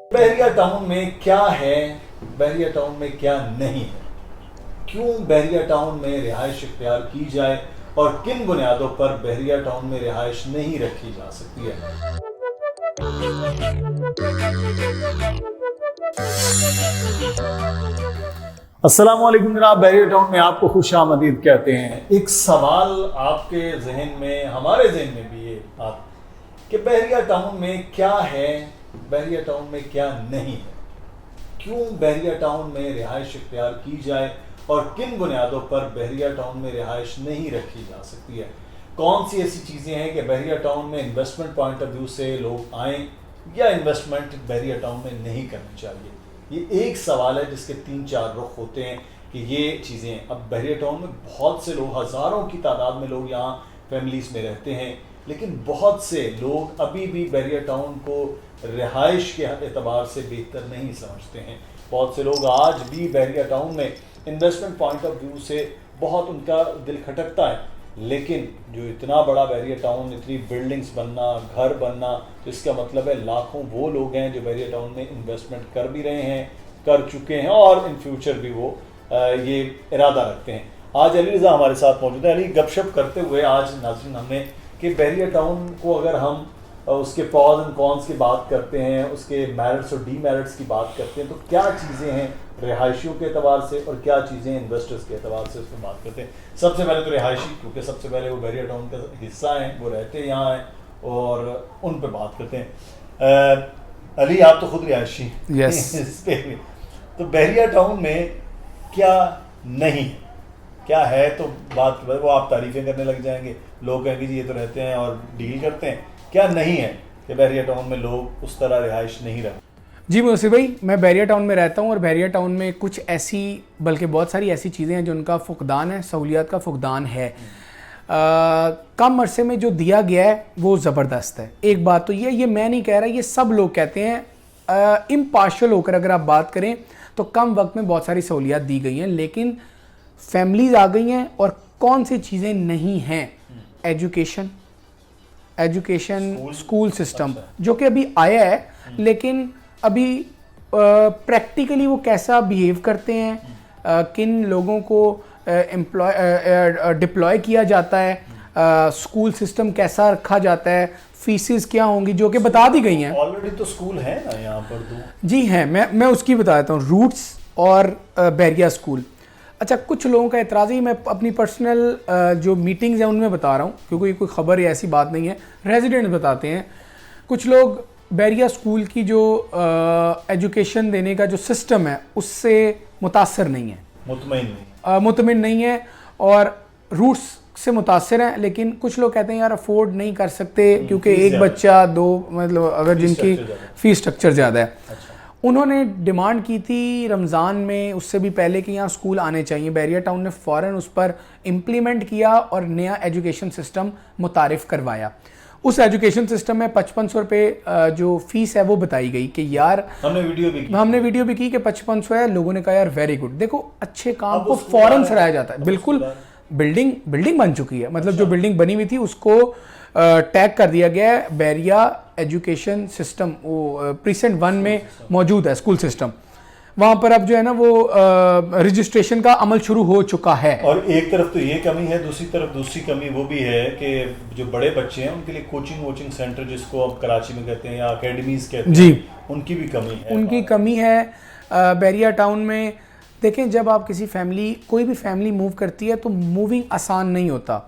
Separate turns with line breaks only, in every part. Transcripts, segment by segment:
बहरिया town में क्या है, बहरिया टाउन में क्या नहीं है, क्यों बहरिया टाउन में रिहाइश इख्तियार की जाए और किन बुनियादों पर बहरिया टाउन में रिहाइश नहीं रखी जा सकती है। अस्सलाम वालेकुम जनाब, बहरिया टाउन में आपको खुश आमदीद कहते हैं। एक सवाल आपके जहन में, हमारे जहन में भी ये बात कि बहरिया टाउन में क्या है, बहरिया टाउन में क्या नहीं है, क्यों बहरिया टाउन में रिहाइश इख्तियार की जाए और किन बुनियादों पर बहरिया टाउन में रिहाइश नहीं रखी जा सकती है। कौन सी ऐसी चीज़ें हैं कि बहरिया टाउन में इन्वेस्टमेंट पॉइंट ऑफ व्यू से लोग आएँ या इन्वेस्टमेंट बहरिया टाउन में नहीं करनी चाहिए। ये एक सवाल है जिसके 3-4 रुख होते हैं कि ये चीज़ें, अब बहरिया टाउन में बहुत से लोग, हज़ारों की तादाद में लोग यहाँ फैमिलीज़ में रहते हैं, लेकिन बहुत से लोग अभी भी बहरिया टाउन को रिहाइश के एतबार से बेहतर नहीं समझते हैं। बहुत से लोग आज भी बहरिया टाउन में इन्वेस्टमेंट पॉइंट ऑफ व्यू से बहुत उनका दिल खटकता है, लेकिन जो इतना बड़ा बहरिया टाउन, इतनी बिल्डिंग्स बनना, घर बनना, तो इसका मतलब है लाखों वो लोग हैं जो बहरिया टाउन में इन्वेस्टमेंट कर भी रहे हैं, कर चुके हैं और इन फ्यूचर भी वो ये इरादा रखते हैं। आज अली रज़ा हमारे साथ मौजूद है। अली, गपशप करते हुए आज नाज़रीन हमने कि बहरिया टाउन को अगर हम उसके पॉज एंड कॉन्स की बात करते हैं, उसके मेरिट्स और डीमेरिट्स की बात करते हैं, तो क्या चीज़ें हैं रिहायशियों के अतबार से और क्या चीज़ें इन्वेस्टर्स के अतबार से, उस पर बात करते हैं। सबसे पहले तो रिहायशी, क्योंकि सबसे पहले वो बहरिया टाउन का हिस्सा हैं, वो रहते यहाँ हैं और उन पर बात करते हैं। अली, आप तो खुद रिहायशी
यस
तो बहरिया टाउन में क्या नहीं है, क्या है, तो बात वो आप तारीफ़ें करने लग जाएंगे, लोग कहेंगे जी ये तो रहते हैं और डील करते हैं। क्या नहीं है कि बहरिया टाउन में लोग उस तरह रिहाइश नहीं रखते?
जी मुसीब भाई, मैं बहरिया टाउन में रहता हूँ और बहरिया टाउन में कुछ ऐसी, बल्कि बहुत सारी ऐसी चीज़ें हैं जिनका फुकदान है, सहूलियात का फुकदान है। कम अरसे में जो दिया गया है वो ज़बरदस्त है। एक बात तो ये मैं नहीं कह रहा, ये सब लोग कहते हैं। इम्पार्शल होकर अगर आप बात करें तो कम वक्त में बहुत सारी सहूलियात दी गई हैं, लेकिन फैमिलीज़ आ गई हैं और कौन सी चीज़ें नहीं हैं। एजुकेशन स्कूल सिस्टम जो कि अभी आया है, लेकिन अभी प्रैक्टिकली वो कैसा बिहेव करते हैं, किन लोगों को डिप्लॉय किया जाता है, स्कूल सिस्टम कैसा रखा जाता है, फीसेस क्या होंगी, जो कि बता दी गई हैं।
ऑलरेडी तो स्कूल है ना यहाँ पर तो।
जी हैं, मैं उसकी बता देता हूँ, रूट्स और बहरिया स्कूल। अच्छा, कुछ लोगों का एतराज़ है, मैं अपनी पर्सनल जो मीटिंग्स हैं उनमें बता रहा हूँ, क्योंकि कोई ख़बर या ऐसी बात नहीं है, रेजिडेंट्स बताते हैं। कुछ लोग बहरिया स्कूल की जो एजुकेशन देने का जो सिस्टम है उससे मुतासर नहीं है, मुतमिन नहीं है और रूट्स से मुतासर हैं, लेकिन कुछ लोग कहते हैं यार अफोर्ड नहीं कर सकते क्योंकि एक बच्चा दो, मतलब अगर जिनकी फ़ीस स्ट्रक्चर ज़्यादा है। अच्छा। उन्होंने डिमांड की थी रमज़ान में, उससे भी पहले कि यहाँ स्कूल आने चाहिए। बहरिया टाउन ने फ़ौरन उस पर इम्प्लीमेंट किया और नया एजुकेशन सिस्टम मुतारिफ़ करवाया। उस एजुकेशन सिस्टम में 5500 रुपये जो फ़ीस है वो बताई गई कि यार हमने वीडियो भी की कि 5500 है। लोगों ने कहा यार वेरी गुड, देखो अच्छे काम को फ़ौरन सराहा जाता है। बिल्कुल, बिल्डिंग बन चुकी है, मतलब जो बिल्डिंग बनी हुई थी उसको टैग कर दिया गया है। बहरिया एजुकेशन सिस्टम वो प्रीसेंट 1 में मौजूद है स्कूल सिस्टम, वहाँ पर अब जो है ना वो रजिस्ट्रेशन का अमल शुरू हो चुका है।
और एक तरफ तो ये कमी है, दूसरी तरफ दूसरी कमी वो भी है कि जो बड़े बच्चे हैं उनके लिए कोचिंग सेंटर, जिसको अब कराची में कहते हैं या अकेडमीज कहते हैं, जी, उनकी भी कमी है।
बहरिया टाउन में देखें, जब आप कोई भी फैमिली मूव करती है तो मूविंग आसान नहीं होता,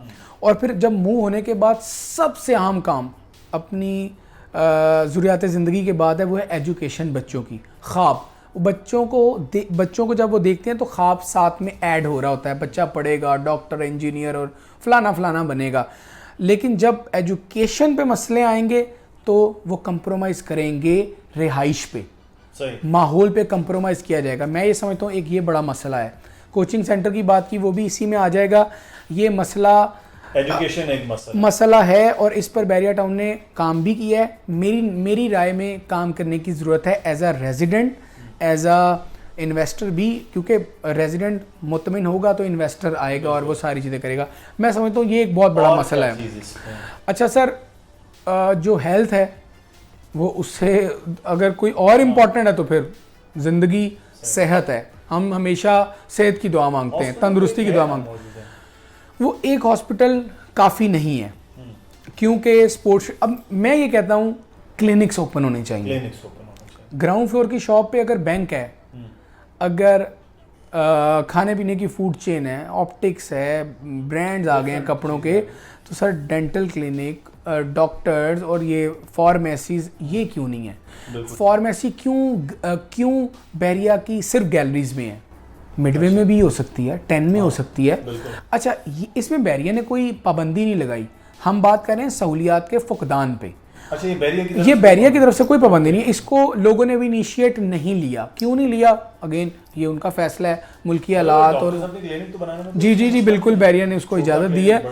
और फिर जब मूव होने के बाद सबसे अहम काम अपनी ज़रूरियात ज़िंदगी के बाद है, वो है एजुकेशन। बच्चों की ख्वाब, बच्चों को जब वो देखते हैं तो ख्वाब साथ में ऐड हो रहा होता है, बच्चा पढ़ेगा, डॉक्टर, इंजीनियर और फलाना बनेगा। लेकिन जब एजुकेशन पे मसले आएंगे तो वो कंप्रोमाइज़ करेंगे रिहाइश पे, माहौल पे कंप्रोमाइज़ किया जाएगा। मैं ये समझता हूँ एक ये बड़ा मसला है। कोचिंग सेंटर की बात की, वो भी इसी में आ जाएगा। ये मसला
एजुकेशन एक
मसला है और इस पर बहरिया टाउन ने काम भी किया है। मेरी राय में काम करने की ज़रूरत है, as a resident, as a investor भी, क्योंकि रेजिडेंट मुतमिन होगा तो इन्वेस्टर आएगा और वो सारी चीज़ें करेगा। मैं समझता हूँ ये एक बहुत बड़ा मसला है। अच्छा सर, जो हेल्थ है वो उससे अगर कोई और इम्पोर्टेंट है तो फिर ज़िंदगी सेहत है। हम हमेशा सेहत की दुआ मांगते हैं, तंदुरुस्ती की दुआ मांगते हैं। वो एक हॉस्पिटल काफ़ी नहीं है, क्योंकि स्पोर्ट्स, अब मैं ये कहता हूँ क्लिनिक्स ओपन होने चाहिए। ग्राउंड फ्लोर की शॉप पे अगर बैंक है, अगर खाने पीने की फूड चेन है, ऑप्टिक्स है, ब्रांड्स आ गए हैं कपड़ों के, तो सर डेंटल क्लिनिक, डॉक्टर्स और ये फार्मेसीज ये क्यों नहीं है? फार्मेसी क्यों बैरिया की सिर्फ गैलरीज में है? मिडवे में भी हो सकती है, 10 में हो सकती है। अच्छा, इसमें बैरिया ने कोई पाबंदी नहीं लगाई। हम बात कर रहे हैं सहूलियात के फुकदान पे।
अच्छा, ये
बैरिया की तरफ से कोई पाबंदी नहीं है। इसको लोगों ने भी इनिशिएट नहीं लिया। क्यों नहीं लिया? अगेन ये उनका फैसला है, मुल्की हालात और जी बिल्कुल, बैरिया ने उसको इजाज़त दी है।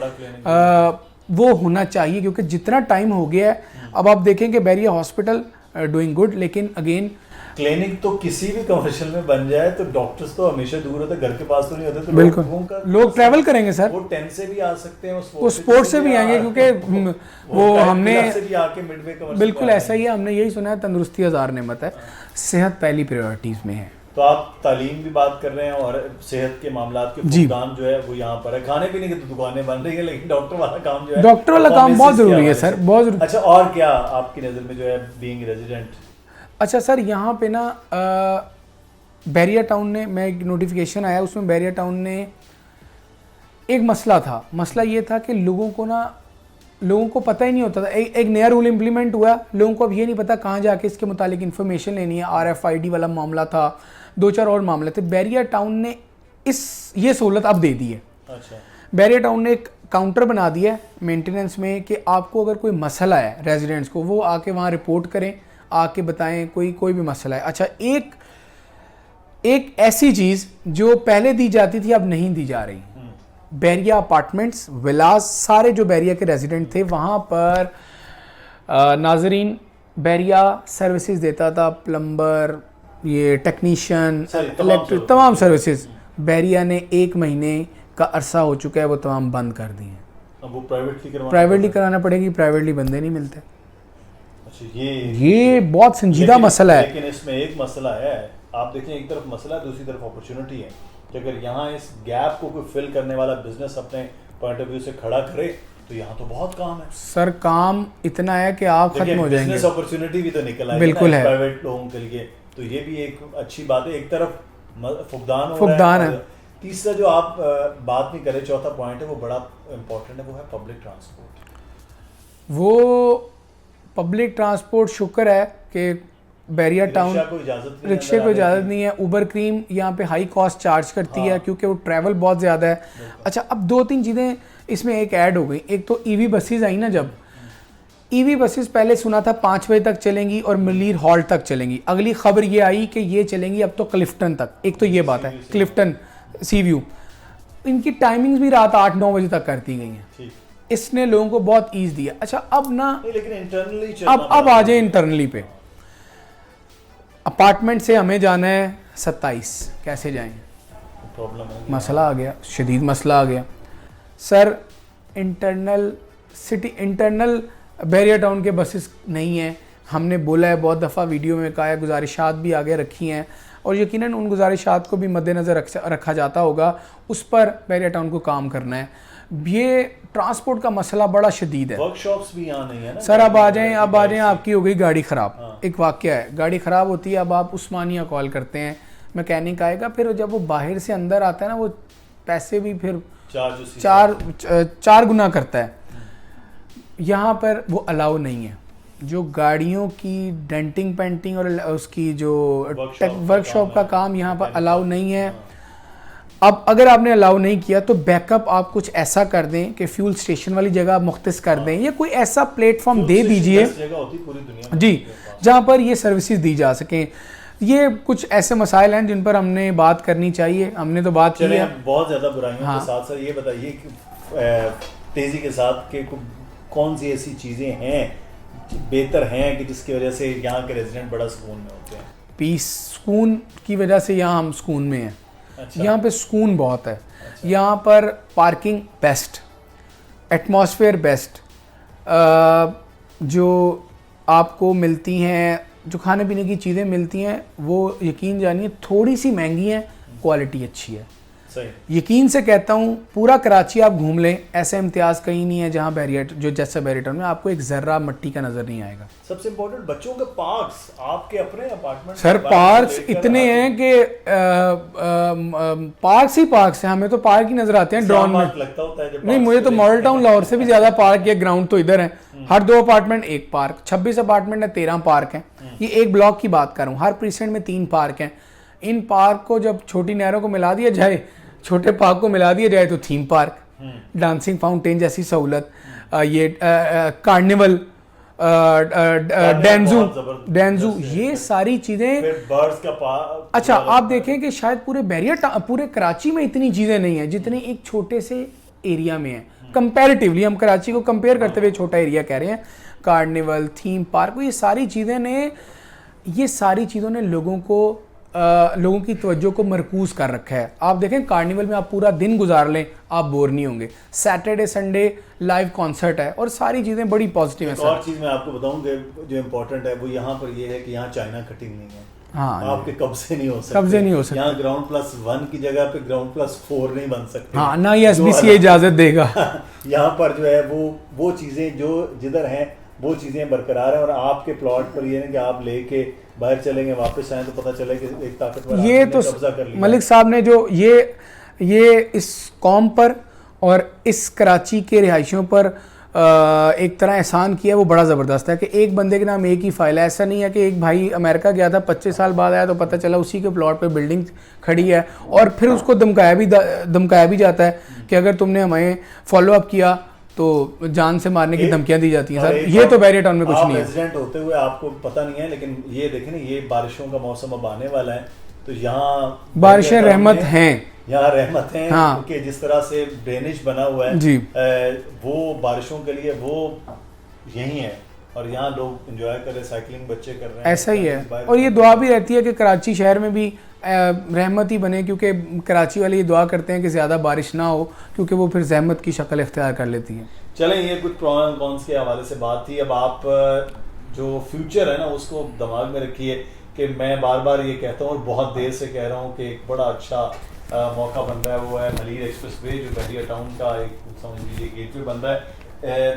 वो होना चाहिए, क्योंकि जितना टाइम हो गया है, अब आप देखें कि बैरिया हॉस्पिटल डूइंग गुड, लेकिन अगेन
क्लिनिक तो किसी भी कमर्शियल में बन जाए तो डॉक्टर्स तो हमेशा दूर होते, घर के पास तो नहीं होते, तो
बिल्कुल लोग ट्रैवल करेंगे सर।
वो 10 से भी आ सकते हैं,
वो स्पोर्ट्स से भी आएंगे, क्योंकि वो हमने बिल्कुल ऐसा ही है, हमने यही सुना है, तंदुरुस्ती हज़ार नेमत है, सेहत पहली प्रायोरिटीज़ में है।
तो आप तालीम भी बात कर रहे हैं और सेहत के मामलात के फुकदान जो है वो यहाँ पर है। खाने पीने की तो दुकानें बन रही है, लेकिन डॉक्टर वाला काम जो है,
डॉक्टर वाला काम बहुत ज़रूरी है सर, बहुत ज़रूरी।
अच्छा, और क्या आपकी नज़र में जो है बीइंग रेजिडेंट?
अच्छा सर, यहाँ पे ना बैरिया टाउन ने, मैं एक नोटिफिकेशन आया उसमें बैरिया टाउन ने एक मसला था। मसला ये था कि लोगों को पता ही नहीं होता था। एक नया रूल इम्प्लीमेंट हुआ, लोगों को अब ये नहीं पता कहाँ जाके इसके मुतालिक इन्फॉर्मेशन लेनी है। RFID वाला मामला था, 2-4 और मामले थे। बैरिया टाउन ने ये सहूलत अब दे दी है।
अच्छा, बैरिया
टाउन ने एक काउंटर बना दिया है मेंटेनेंस में कि आपको अगर कोई मसला है रेजिडेंट्स को, वो आके वहाँ रिपोर्ट करें, आके बताएं कोई भी मसला है। अच्छा, एक ऐसी चीज़ जो पहले दी जाती थी अब नहीं दी जा रही, बैरिया अपार्टमेंट्स, विलास, सारे जो बैरिया के रेजिडेंट थे वहाँ पर नाजरीन बैरिया सर्विसेज देता था, प्लम्बर, ये टेक्नीशियन, इलेक्ट्रिक, तमाम सर्विसेज। बैरिया ने 1 महीने का अरसा हो चुका है वो तमाम बंद कर दिए हैं।
अब वो
प्राइवेटली कराना पड़ेगी, प्राइवेटली बंदे नहीं मिलते।
अच्छा,
ये बहुत संजीदा मसला है।
लेकिन इसमें एक मसला है, आप देखें, एक तरफ मसला, दूसरी तरफ अपॉर्चुनिटी है कि अगर यहाँ इस गैप को कोई फिल करने वाला बिजनेस अपने पॉइंट ऑफ व्यू से खड़ा करे तो यहाँ तो बहुत काम है
सर। काम इतना है कि आप खत्म हो जाएंगे।
बिजनेस अपॉर्चुनिटी भी तो निकल आई
बिल्कुल है
प्राइवेट लोगों के लिए, तो ये भी एक अच्छी बात है। एक तरफ फुकदान है। तीसरा जो आप बात नहीं करे, चौथा पॉइंट है वो बड़ा इंपॉर्टेंट है, वो है पब्लिक ट्रांसपोर्ट।
वो पब्लिक ट्रांसपोर्ट शुक्र है कि बैरिया टाउन रिक्शे को इजाज़त नहीं है। उबर क्रीम यहाँ पे हाई कॉस्ट चार्ज करती है क्योंकि वो ट्रैवल बहुत ज़्यादा है। अच्छा, अब 2-3 चीज़ें इसमें एक ऐड हो गई। एक तो EV बसेस आई ना, जब EV बसेस पहले सुना था 5 बजे तक चलेंगी और मलीर हॉल तक चलेंगी। अगली खबर ये आई कि ये चलेंगी अब तो क्लिफ्टन तक। एक तो ये बात है, क्लिफ्टन, सी व्यू, इनकी टाइमिंग्स भी रात 8-9 बजे तक कर दी गई हैं। इसने लोगों को बहुत ईज दिया। अच्छा, अब ना
लेकिन इंटरनली
अब आ जाए इंटरनली पे। अपार्टमेंट से हमें जाना है 27, कैसे जाएंगे?
प्रॉब्लम है,
मसला आ गया, शदीद मसला आ गया सर। इंटरनल बैरिया टाउन के बसेस नहीं हैं। हमने बोला है बहुत दफ़ा, वीडियो में कहा है, गुजारिशात भी आगे रखी हैं और यकीनन उन गुजारिशात को भी मद्देनज़र रखा जाता होगा। उस पर बैरिया टाउन को काम करना है। ये ट्रांसपोर्ट का मसला बड़ा शदीद है।
वर्कशॉप्स भी यहाँ नहीं है ना
सर। अब आ जाएं आपकी हो गई गाड़ी ख़राब। एक वाक़या है, गाड़ी ख़राब होती है, अब आप उस्मानिया कॉल करते हैं, मैकेनिक आएगा, फिर जब वो बाहर से अंदर आता है ना, वो पैसे भी फिर चार गुना करता है। यहाँ पर वो अलाउ नहीं है। जो गाड़ियों की डेंटिंग पेंटिंग और उसकी जो वर्कशॉप का काम यहाँ पर अलाउ नहीं है। अब अगर आपने अलाउ नहीं किया तो बैकअप आप कुछ ऐसा कर दें कि फ्यूल स्टेशन वाली जगह आप मुख्तस कर दें, या कोई ऐसा प्लेटफॉर्म दे दीजिए जी जहाँ पर ये सर्विसेज दी जा सकें। ये कुछ ऐसे मसाइल हैं जिन पर हमने बात करनी चाहिए। हमने तो बात की है
बहुत ज़्यादा बुराइयों के साथ। सर ये बताइए कि तेज़ी के साथ कि कौन सी ऐसी चीज़ें हैं बेहतर हैं कि जिसकी वजह से यहाँ के रेजिडेंट बड़ा सुकून में होते हैं?
पीस सुकून की वजह से यहाँ हम सुकून में हैं।
अच्छा।
यहाँ पे सुकून बहुत है। यहाँ पर पार्किंग बेस्ट, एटमॉस्फेयर बेस्ट, जो आपको मिलती हैं, जो खाने पीने की चीज़ें मिलती हैं वो यकीन जानिए थोड़ी सी महंगी हैं, क्वालिटी अच्छी है।
सही।
यकीन से कहता हूँ पूरा कराची आप घूम लें, ऐसा इम्तियाज़ कहीं नहीं है जहाँ बैरियर जो जैसा बैरियर टाउन में आपको एक ज़र्रा मट्टी का नज़र नहीं आएगा।
सबसे इम्पोर्टेंट बच्चों के पार्क्स, आपके अपने अपार्टमेंट
सर पार्क्स इतने हैं कि पार्क्स ही पार्क्स हैं, हमें तो पार्क ही नज़र आते हैं ड्रोन में।
लगता होता है
नहीं, मुझे तो मॉडल टाउन लाहौर से भी ज़्यादा पार्क या ग्राउंड तो इधर है। हर 2 अपार्टमेंट 1 पार्क, 26 अपार्टमेंट है 13 पार्क हैं। ये एक ब्लॉक की बात कर रहा हूँ, हर प्रीसेंट में 3 पार्क हैं। इन पार्क को जब छोटी नहरों को मिला दिया जाए, छोटे पार्क को मिला दिया जाए तो थीम पार्क, डांसिंग फाउंटेन जैसी सहूलत, ये कार्निवल, डेंजू, ये सारी चीज़ें।
बर्ड्स का पार्क।
अच्छा, आप देखें कि शायद पूरे कराची में इतनी चीज़ें नहीं है जितनी एक छोटे से एरिया में है। कंपैरेटिवली हम कराची को कंपेयर करते हुए छोटा एरिया कह रहे हैं। कार्निवल, थीम पार्क, ये सारी चीज़ों ने लोगों की तवज्जो को मरकूज कर रखा है। आप देखें कार्निवल में आप पूरा दिन गुजार लें, आप बोर नहीं होंगे। सैटरडे संडे लाइव कॉन्सर्ट है और सारी चीज़ें बड़ी पॉजिटिव हैं।
और चीज़ मैं आपको बताऊं कि जो इम्पोर्टेंट है वो यहाँ पर ये है कि यहाँ चाइना कटिंग नहीं है।
हाँ,
आपके कब्जे नहीं हो सकते। यहाँ ग्राउंड+1 की जगह पे ग्राउंड+4 नहीं बन सकते।
हाँ, ना ये SBCA इजाज़त देगा।
यहाँ पर जो है वो चीज़ें जो जिधर हैं वो चीज़ें बरकरार हैं। और आपके प्लॉट पर ये है कि आप लेके बाहर चलेंगे, वापस आए तो पता चले कि एक ताकतवर
ये तो
कब्जा कर लिया।
मलिक साहब ने जो ये इस कौम पर और इस कराची के रिहायशियों पर एक तरह एहसान किया, वो बड़ा ज़बरदस्त है कि एक बंदे के नाम एक ही फाइल है। ऐसा नहीं है कि एक भाई अमेरिका गया था, 25 साल बाद आया तो पता चला उसी के प्लॉट पे बिल्डिंग खड़ी है और फिर उसको धमकाया भी जाता है कि अगर तुमने हमें फॉलोअप किया तो जान से मारने की धमकियां दी जाती हैं। सर ये तो बैरियर टाउन में कुछ नहीं है।
रेजिडेंट होते हुए आपको पता नहीं है, लेकिन ये देखें ना, ये बारिशों का मौसम अब आने वाला है तो यहाँ
बारिशें रहमत हैं,
यहाँ रहमत हैं।
हाँ।
क्योंकि जिस तरह से ड्रेनेज बना हुआ है
जी,
वो बारिशों के लिए वो यही है और यहाँ लोग एंजॉय कर रहे हैं, साइकिलिंग बच्चे कर रहे हैं।
ऐसा ही है। और ये दुआ भी रहती है कि कराची शहर में भी रहमत ही बने, क्योंकि कराची वाले ये दुआ करते हैं कि ज़्यादा बारिश ना हो, क्योंकि वो फिर जहमत की शक्ल इख्तियार कर लेती है।
चलें, ये कुछ प्रो एंड कॉन्स के हवाले से बात थी। अब आप जो फ्यूचर है ना उसको दिमाग में रखिए कि मैं बार बार ये कहता हूँ और बहुत देर से कह रहा हूँ कि एक बड़ा अच्छा मौका बन रहा है, वो है मलीर एक्सप्रेस वे, जो बैरियर टाउन का एक समझ लीजिए गेटवे बन रहा है।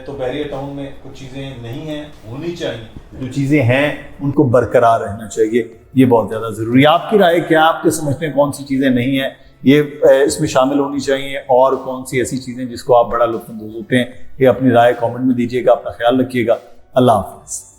तो बैरियर टाउन में कुछ चीज़ें नहीं हैं, होनी चाहिए। जो चीज़ें हैं उनको बरकरार रहना चाहिए, ये बहुत ज़्यादा ज़रूरी है। आपकी राय क्या, आपके समझते हैं कौन सी चीज़ें नहीं हैं ये इसमें शामिल होनी चाहिए और कौन सी ऐसी चीज़ें जिसको आप बड़ा लुत्फ़ अंदोज़ होते हैं, ये अपनी राय कमेंट में दीजिएगा। अपना ख्याल रखिएगा। अल्लाह हाफ़िज़।